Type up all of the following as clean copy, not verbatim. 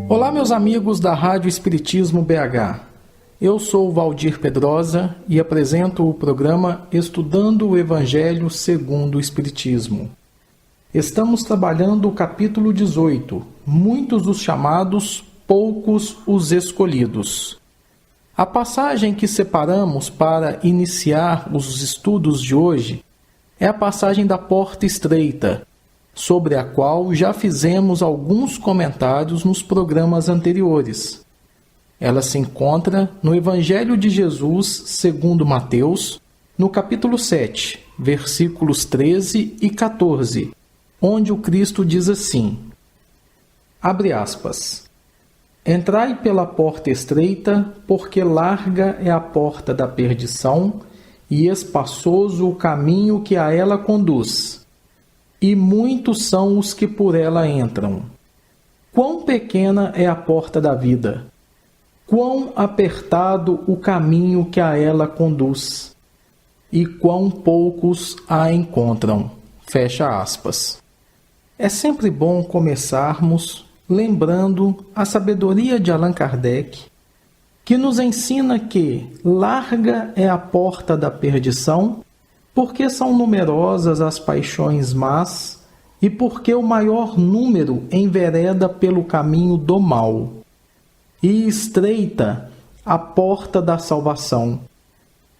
Olá, meus amigos da Rádio Espiritismo BH. Eu sou Valdir Pedrosa e apresento o programa Estudando o Evangelho segundo o Espiritismo. Estamos trabalhando o capítulo 18, Muitos os chamados, poucos os escolhidos. A passagem que separamos para iniciar os estudos de hoje é a passagem da porta estreita, sobre a qual já fizemos alguns comentários nos programas anteriores. Ela se encontra no Evangelho de Jesus segundo Mateus, no capítulo 7, versículos 13 e 14, onde o Cristo diz assim, abre aspas, entrai pela porta estreita, porque larga é a porta da perdição, e espaçoso o caminho que a ela conduz, e muitos são os que por ela entram. Quão pequena é a porta da vida! Quão apertado o caminho que a ela conduz! E quão poucos a encontram! Fecha aspas. É sempre bom começarmos lembrando a sabedoria de Allan Kardec, que nos ensina que larga é a porta da perdição, porque são numerosas as paixões más e porque o maior número envereda pelo caminho do mal. E estreita a porta da salvação,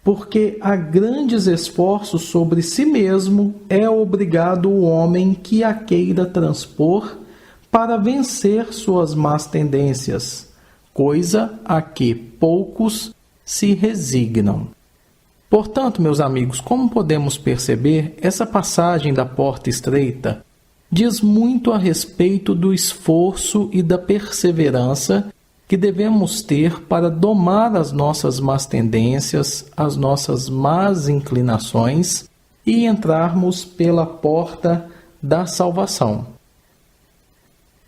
porque a grandes esforços sobre si mesmo é obrigado o homem que a queira transpor para vencer suas más tendências, coisa a que poucos se resignam. Portanto, meus amigos, como podemos perceber, essa passagem da porta estreita diz muito a respeito do esforço e da perseverança que devemos ter para domar as nossas más tendências, as nossas más inclinações e entrarmos pela porta da salvação.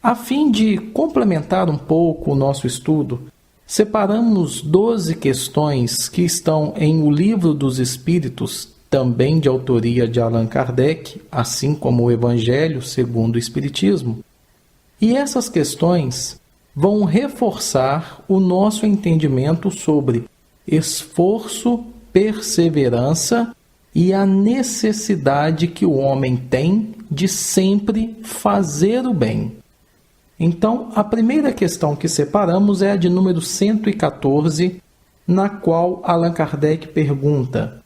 A fim de complementar um pouco o nosso estudo, separamos 12 questões que estão em O Livro dos Espíritos, também de autoria de Allan Kardec, assim como o Evangelho segundo o Espiritismo. E essas questões vão reforçar o nosso entendimento sobre esforço, perseverança e a necessidade que o homem tem de sempre fazer o bem. Então, a primeira questão que separamos é a de número 114, na qual Allan Kardec pergunta: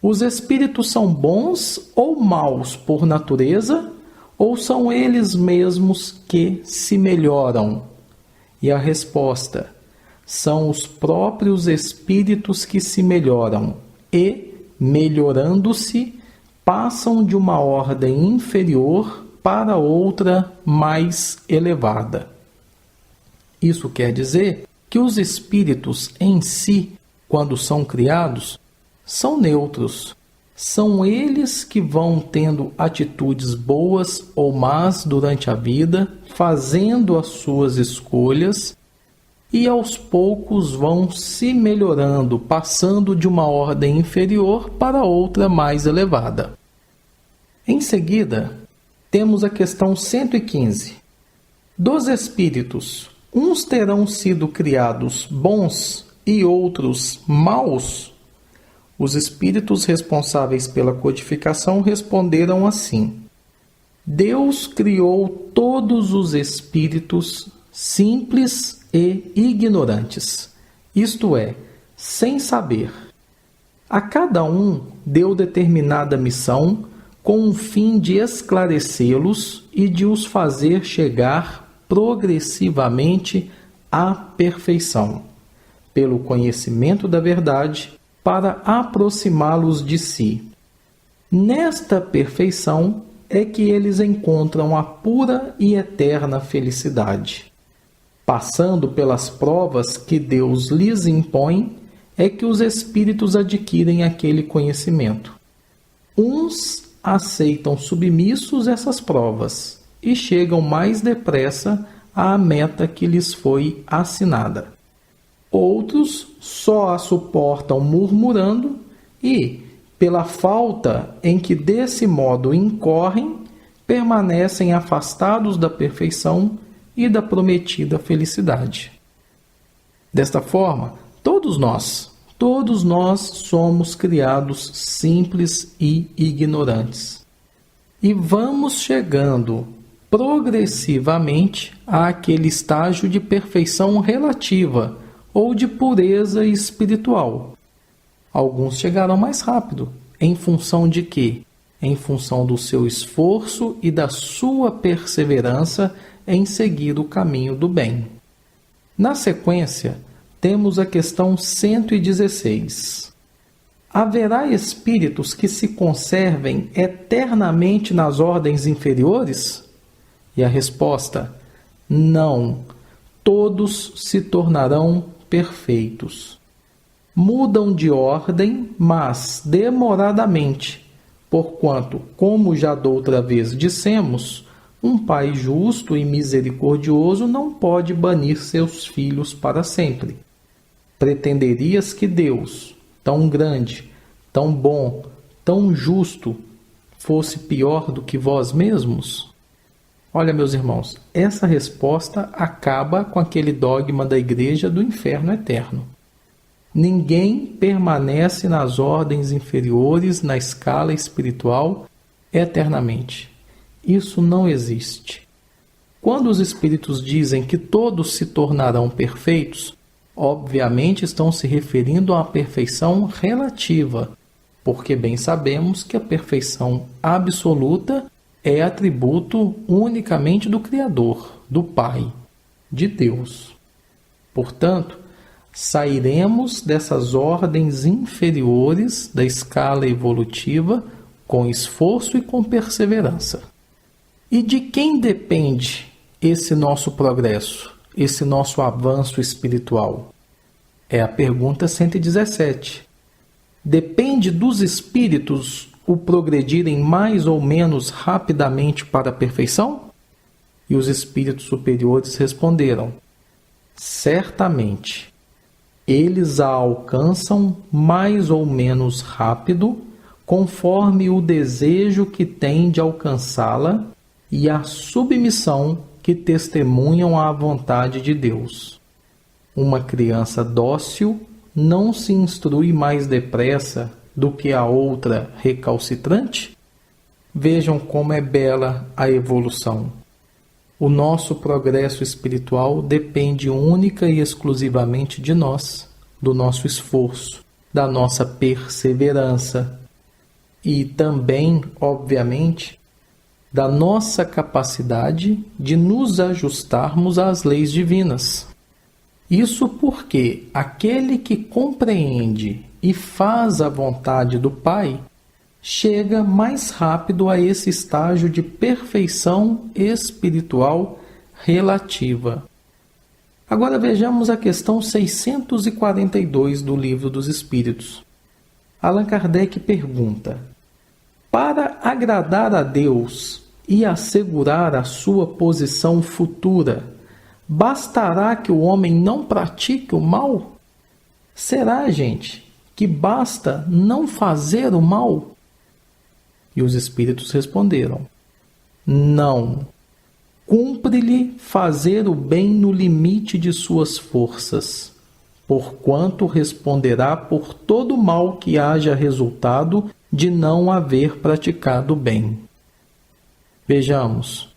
os espíritos são bons ou maus por natureza, ou são eles mesmos que se melhoram? E a resposta: são os próprios espíritos que se melhoram e, melhorando-se, passam de uma ordem inferior para outra mais elevada. Isso quer dizer que os espíritos em si, quando são criados, são neutros. São eles que vão tendo atitudes boas ou más durante a vida, fazendo as suas escolhas e aos poucos vão se melhorando, passando de uma ordem inferior para outra mais elevada. Em seguida, temos a questão 115. Dos espíritos, uns terão sido criados bons e outros maus? Os espíritos responsáveis pela codificação responderam assim: Deus criou todos os espíritos simples e ignorantes, isto é, sem saber. A cada um deu determinada missão com o fim de esclarecê-los e de os fazer chegar progressivamente à perfeição, pelo conhecimento da verdade, para aproximá-los de si. Nesta perfeição é que eles encontram a pura e eterna felicidade. Passando pelas provas que Deus lhes impõe, é que os espíritos adquirem aquele conhecimento. Uns aceitam submissos essas provas e chegam mais depressa à meta que lhes foi assinada. Outros só a suportam murmurando e, pela falta em que desse modo incorrem, permanecem afastados da perfeição e da prometida felicidade. Desta forma, todos nós somos criados simples e ignorantes. E vamos chegando progressivamente àquele estágio de perfeição relativa ou de pureza espiritual. Alguns chegarão mais rápido. Em função de quê? Em função do seu esforço e da sua perseverança em seguir o caminho do bem. Na sequência, temos a questão 116. Haverá espíritos que se conservem eternamente nas ordens inferiores? E a resposta: não. Todos se tornarão perfeitos. Mudam de ordem, mas demoradamente, porquanto, como já doutra vez dissemos, um pai justo e misericordioso não pode banir seus filhos para sempre. Pretenderias que Deus, tão grande, tão bom, tão justo, fosse pior do que vós mesmos? Olha, meus irmãos, essa resposta acaba com aquele dogma da Igreja do inferno eterno. Ninguém permanece nas ordens inferiores na escala espiritual eternamente. Isso não existe. Quando os espíritos dizem que todos se tornarão perfeitos, obviamente estão se referindo à perfeição relativa, porque bem sabemos que a perfeição absoluta é atributo unicamente do Criador, do Pai, de Deus. Portanto, sairemos dessas ordens inferiores da escala evolutiva com esforço e com perseverança. E de quem depende esse nosso progresso, esse nosso avanço espiritual? É a pergunta 117. Depende dos espíritos o progredirem mais ou menos rapidamente para a perfeição? E os espíritos superiores responderam: certamente. Eles a alcançam mais ou menos rápido, conforme o desejo que têm de alcançá-la e a submissão que testemunham à vontade de Deus. Uma criança dócil não se instrui mais depressa do que a outra recalcitrante? Vejam como é bela a evolução. O nosso progresso espiritual depende única e exclusivamente de nós, do nosso esforço, da nossa perseverança e também, obviamente, da nossa capacidade de nos ajustarmos às leis divinas. Isso porque aquele que compreende e faz a vontade do Pai chega mais rápido a esse estágio de perfeição espiritual relativa. Agora vejamos a questão 642 do Livro dos Espíritos. Allan Kardec pergunta: para agradar a Deus e assegurar a sua posição futura, bastará que o homem não pratique o mal? Será, gente, que basta não fazer o mal? E os espíritos responderam: não. Cumpre-lhe fazer o bem no limite de suas forças, porquanto responderá por todo mal que haja resultado de não haver praticado o bem. Vejamos,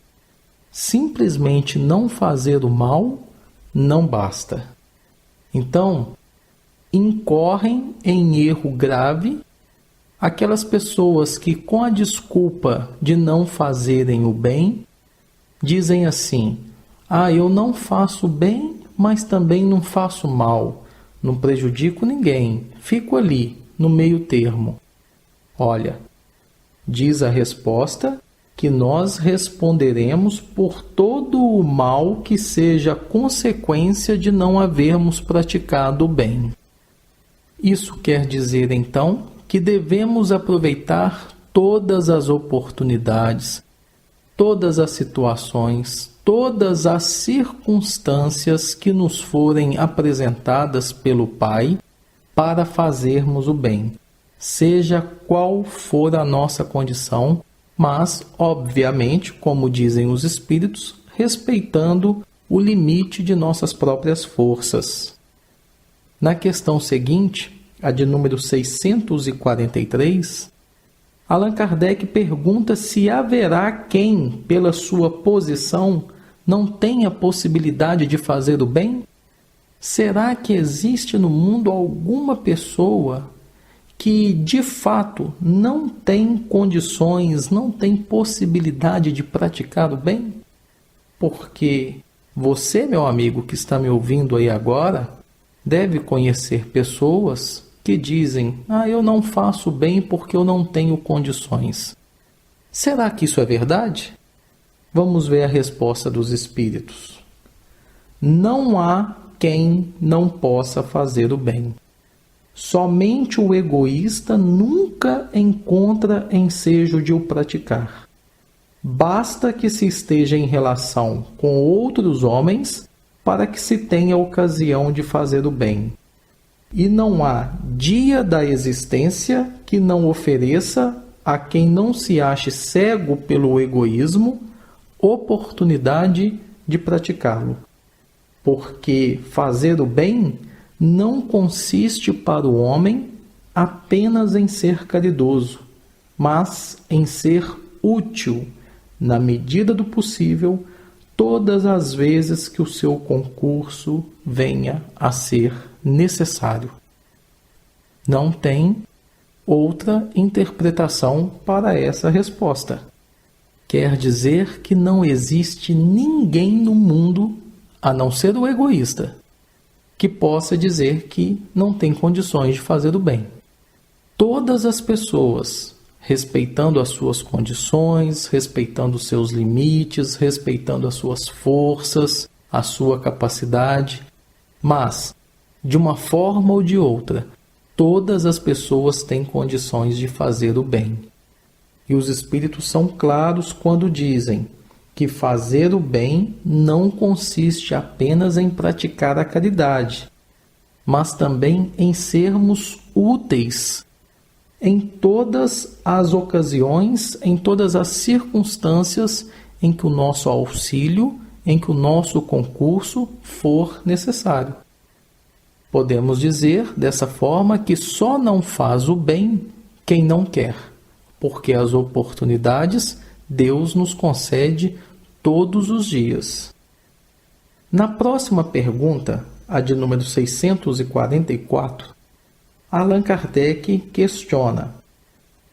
simplesmente não fazer o mal não basta. Então, incorrem em erro grave aquelas pessoas que, com a desculpa de não fazerem o bem, dizem assim: eu não faço bem, mas também não faço mal, não prejudico ninguém, fico ali, no meio termo. Olha, diz a resposta que nós responderemos por todo o mal que seja consequência de não havermos praticado o bem. Isso quer dizer, então, que devemos aproveitar todas as oportunidades, todas as situações, todas as circunstâncias que nos forem apresentadas pelo Pai para fazermos o bem, seja qual for a nossa condição, mas, obviamente, como dizem os Espíritos, respeitando o limite de nossas próprias forças. Na questão seguinte, a de número 643, Allan Kardec pergunta se haverá quem, pela sua posição, não tenha possibilidade de fazer o bem? Será que existe no mundo alguma pessoa que, de fato, não tem condições, não tem possibilidade de praticar o bem? Porque você, meu amigo, que está me ouvindo aí agora, deve conhecer pessoas que dizem: eu não faço bem porque eu não tenho condições. Será que isso é verdade? Vamos ver a resposta dos Espíritos. Não há quem não possa fazer o bem. Somente o egoísta nunca encontra ensejo de o praticar. Basta que se esteja em relação com outros homens para que se tenha ocasião de fazer o bem. E não há dia da existência que não ofereça a quem não se ache cego pelo egoísmo oportunidade de praticá-lo. Porque fazer o bem não consiste para o homem apenas em ser caridoso, mas em ser útil, na medida do possível, todas as vezes que o seu concurso venha a ser necessário. Não tem outra interpretação para essa resposta. Quer dizer que não existe ninguém no mundo, a não ser o egoísta, que possa dizer que não tem condições de fazer o bem. Todas as pessoas, respeitando as suas condições, respeitando os seus limites, respeitando as suas forças, a sua capacidade, mas, de uma forma ou de outra, todas as pessoas têm condições de fazer o bem. E os Espíritos são claros quando dizem que fazer o bem não consiste apenas em praticar a caridade, mas também em sermos úteis em todas as ocasiões, em todas as circunstâncias em que o nosso auxílio, em que o nosso concurso for necessário. Podemos dizer dessa forma que só não faz o bem quem não quer, porque as oportunidades Deus nos concede todos os dias. Na próxima pergunta, a de número 644, Allan Kardec questiona: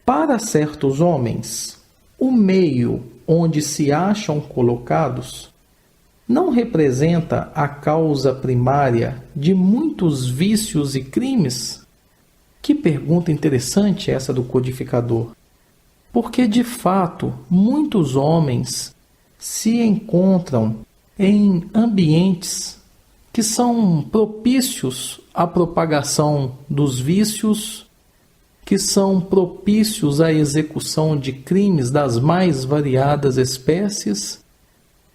para certos homens, o meio onde se acham colocados não representa a causa primária de muitos vícios e crimes? Que pergunta interessante essa do codificador. Porque, de fato, muitos homens se encontram em ambientes que são propícios à propagação dos vícios, que são propícios à execução de crimes das mais variadas espécies,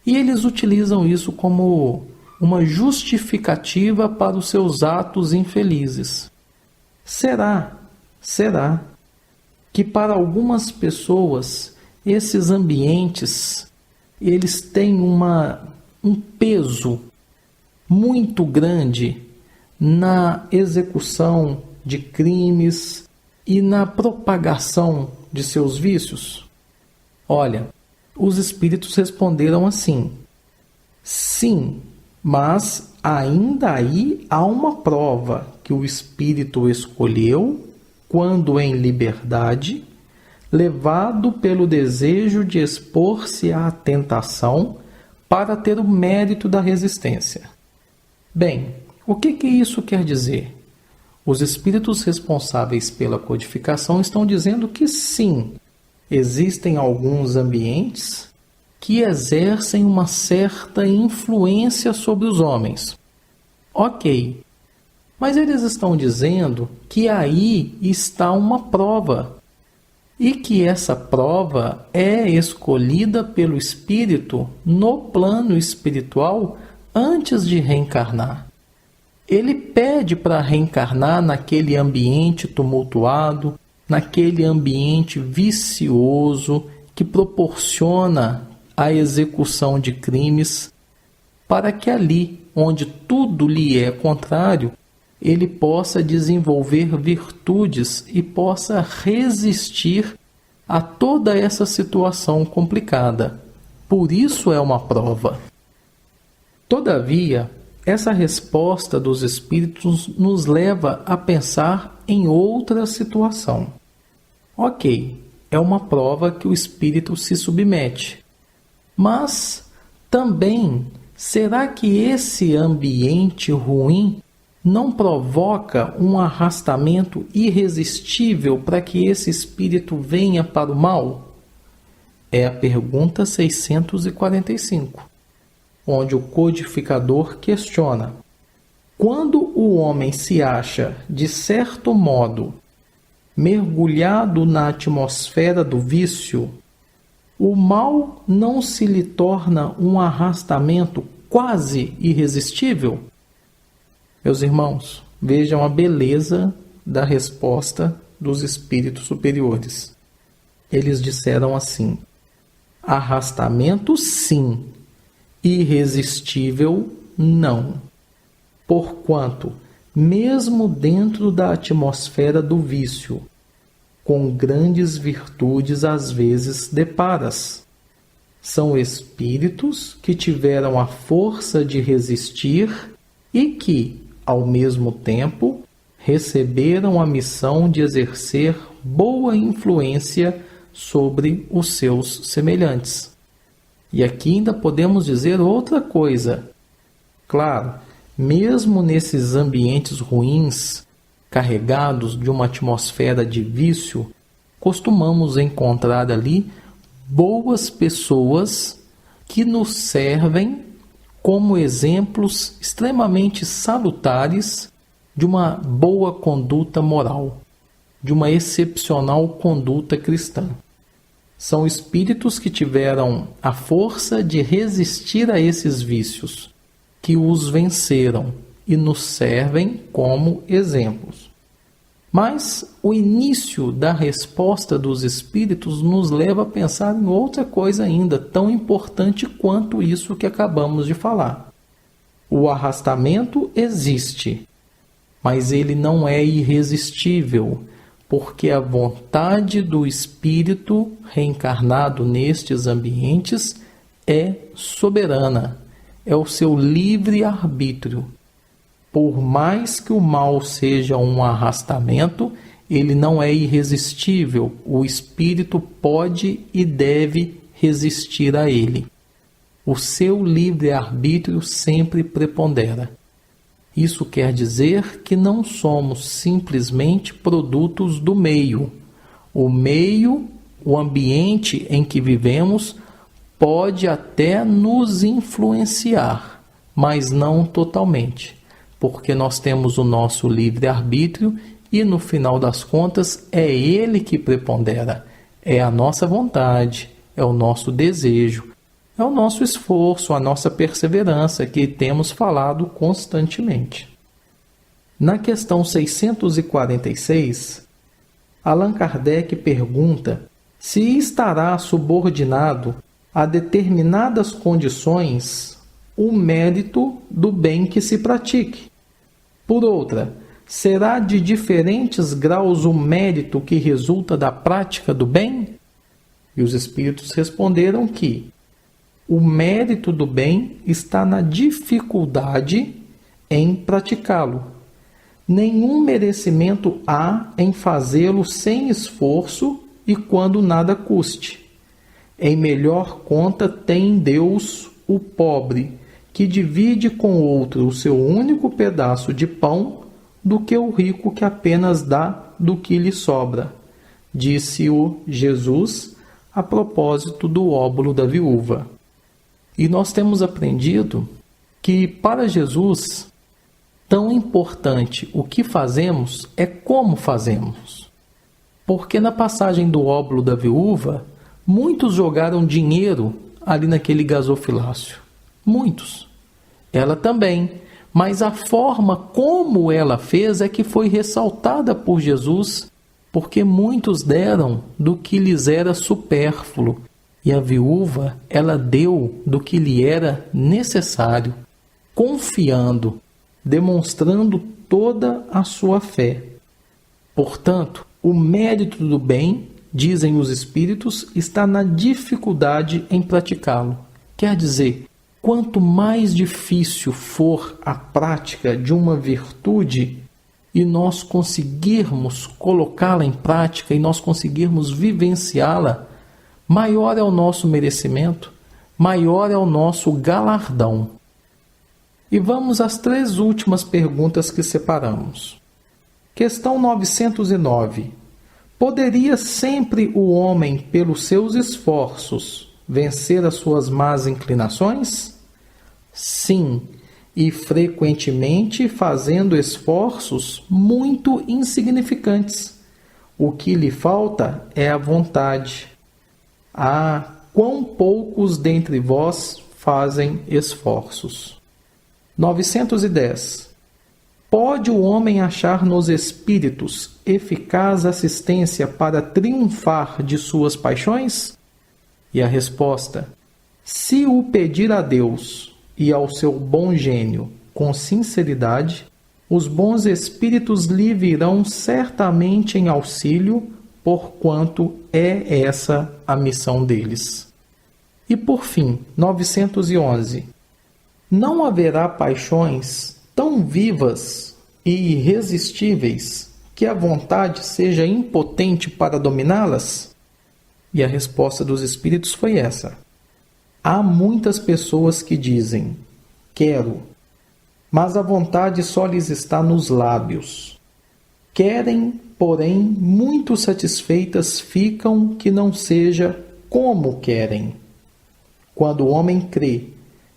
e eles utilizam isso como uma justificativa para os seus atos infelizes. Será que para algumas pessoas esses ambientes eles têm um peso muito grande na execução de crimes e na propagação de seus vícios? Olha, os Espíritos responderam assim: sim, mas ainda aí há uma prova que o Espírito escolheu quando em liberdade, levado pelo desejo de expor-se à tentação para ter o mérito da resistência. Bem, o que isso quer dizer? Os espíritos responsáveis pela codificação estão dizendo que sim, existem alguns ambientes que exercem uma certa influência sobre os homens. Ok, mas eles estão dizendo que aí está uma prova. e que essa prova é escolhida pelo espírito no plano espiritual antes de reencarnar. Ele pede para reencarnar naquele ambiente tumultuado, naquele ambiente vicioso que proporciona a execução de crimes, para que ali, onde tudo lhe é contrário, ele possa desenvolver virtudes e possa resistir a toda essa situação complicada. Por isso é uma prova. Todavia, essa resposta dos espíritos nos leva a pensar em outra situação. Ok, é uma prova que o espírito se submete. Mas também, será que esse ambiente ruim não provoca um arrastamento irresistível para que esse espírito venha para o mal? É a pergunta 645, onde o codificador questiona: quando o homem se acha, de certo modo, mergulhado na atmosfera do vício, o mal não se lhe torna um arrastamento quase irresistível? Meus irmãos, vejam a beleza da resposta dos espíritos superiores. Eles disseram assim: arrastamento sim, irresistível não. Porquanto, mesmo dentro da atmosfera do vício, com grandes virtudes às vezes deparas. São espíritos que tiveram a força de resistir e que, ao mesmo tempo, receberam a missão de exercer boa influência sobre os seus semelhantes. E aqui ainda podemos dizer outra coisa. Claro, mesmo nesses ambientes ruins, carregados de uma atmosfera de vício, costumamos encontrar ali boas pessoas que nos servem como exemplos extremamente salutares de uma boa conduta moral, de uma excepcional conduta cristã. São espíritos que tiveram a força de resistir a esses vícios, que os venceram e nos servem como exemplos. Mas o início da resposta dos espíritos nos leva a pensar em outra coisa ainda tão importante quanto isso que acabamos de falar. O arrastamento existe, mas ele não é irresistível, porque a vontade do espírito reencarnado nestes ambientes é soberana, é o seu livre-arbítrio. Por mais que o mal seja um arrastamento, ele não é irresistível. O espírito pode e deve resistir a ele. O seu livre-arbítrio sempre prepondera. Isso quer dizer que não somos simplesmente produtos do meio. O meio, o ambiente em que vivemos, pode até nos influenciar, mas não totalmente, porque nós temos o nosso livre-arbítrio e, no final das contas, é ele que prepondera. É a nossa vontade, é o nosso desejo, é o nosso esforço, a nossa perseverança que temos falado constantemente. Na questão 646, Allan Kardec pergunta se estará subordinado a determinadas condições o mérito do bem que se pratique. Por outra, será de diferentes graus o mérito que resulta da prática do bem? E os espíritos responderam que o mérito do bem está na dificuldade em praticá-lo. Nenhum merecimento há em fazê-lo sem esforço e quando nada custe. Em melhor conta tem Deus o pobre, que divide com outro o seu único pedaço de pão, do que o rico que apenas dá do que lhe sobra, disse-o Jesus a propósito do óbolo da viúva. E nós temos aprendido que, para Jesus, tão importante o que fazemos é como fazemos. Porque na passagem do óbolo da viúva, muitos jogaram dinheiro ali naquele gasofilácio. Muitos. Ela também. Mas a forma como ela fez é que foi ressaltada por Jesus, porque muitos deram do que lhes era supérfluo. E a viúva, ela deu do que lhe era necessário, confiando, demonstrando toda a sua fé. Portanto, o mérito do bem, dizem os espíritos, está na dificuldade em praticá-lo. Quer dizer, quanto mais difícil for a prática de uma virtude e nós conseguirmos colocá-la em prática e nós conseguirmos vivenciá-la, maior é o nosso merecimento, maior é o nosso galardão. E vamos às 3 últimas perguntas que separamos. Questão 909. Poderia sempre o homem, pelos seus esforços, vencer as suas más inclinações? Sim, e frequentemente fazendo esforços muito insignificantes. O que lhe falta é a vontade. Ah, quão poucos dentre vós fazem esforços. 910. Pode o homem achar nos espíritos eficaz assistência para triunfar de suas paixões? E a resposta: se o pedir a Deus e ao seu bom gênio com sinceridade, os bons espíritos lhe virão certamente em auxílio, porquanto é essa a missão deles. E por fim, 911. Não haverá paixões tão vivas e irresistíveis que a vontade seja impotente para dominá-las? E a resposta dos espíritos foi essa: há muitas pessoas que dizem, quero, mas a vontade só lhes está nos lábios. Querem, porém, muito satisfeitas ficam que não seja como querem. Quando o homem crê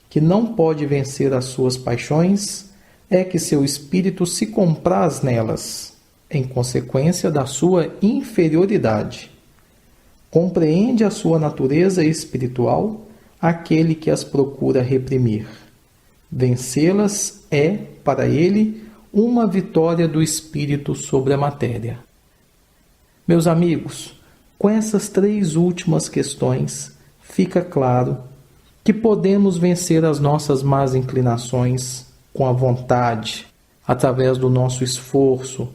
que não pode vencer as suas paixões, é que seu espírito se compraz nelas, em consequência da sua inferioridade. Compreende a sua natureza espiritual aquele que as procura reprimir. Vencê-las é, para ele, uma vitória do espírito sobre a matéria. Meus amigos, com essas 3 últimas questões, fica claro que podemos vencer as nossas más inclinações com a vontade, através do nosso esforço,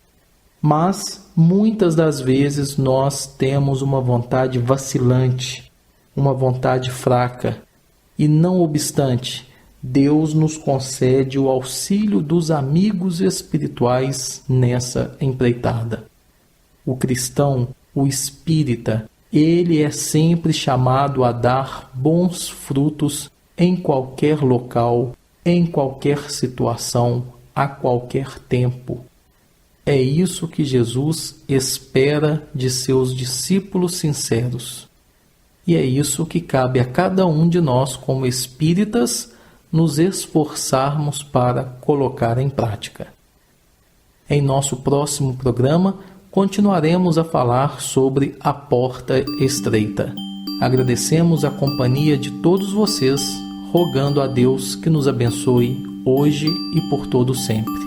mas muitas das vezes nós temos uma vontade vacilante, uma vontade fraca, e não obstante, Deus nos concede o auxílio dos amigos espirituais nessa empreitada. O cristão, o espírita, ele é sempre chamado a dar bons frutos em qualquer local, em qualquer situação, a qualquer tempo. É isso que Jesus espera de seus discípulos sinceros. E é isso que cabe a cada um de nós, como espíritas, nos esforçarmos para colocar em prática. Em nosso próximo programa, continuaremos a falar sobre a porta estreita. Agradecemos a companhia de todos vocês, rogando a Deus que nos abençoe hoje e por todo sempre.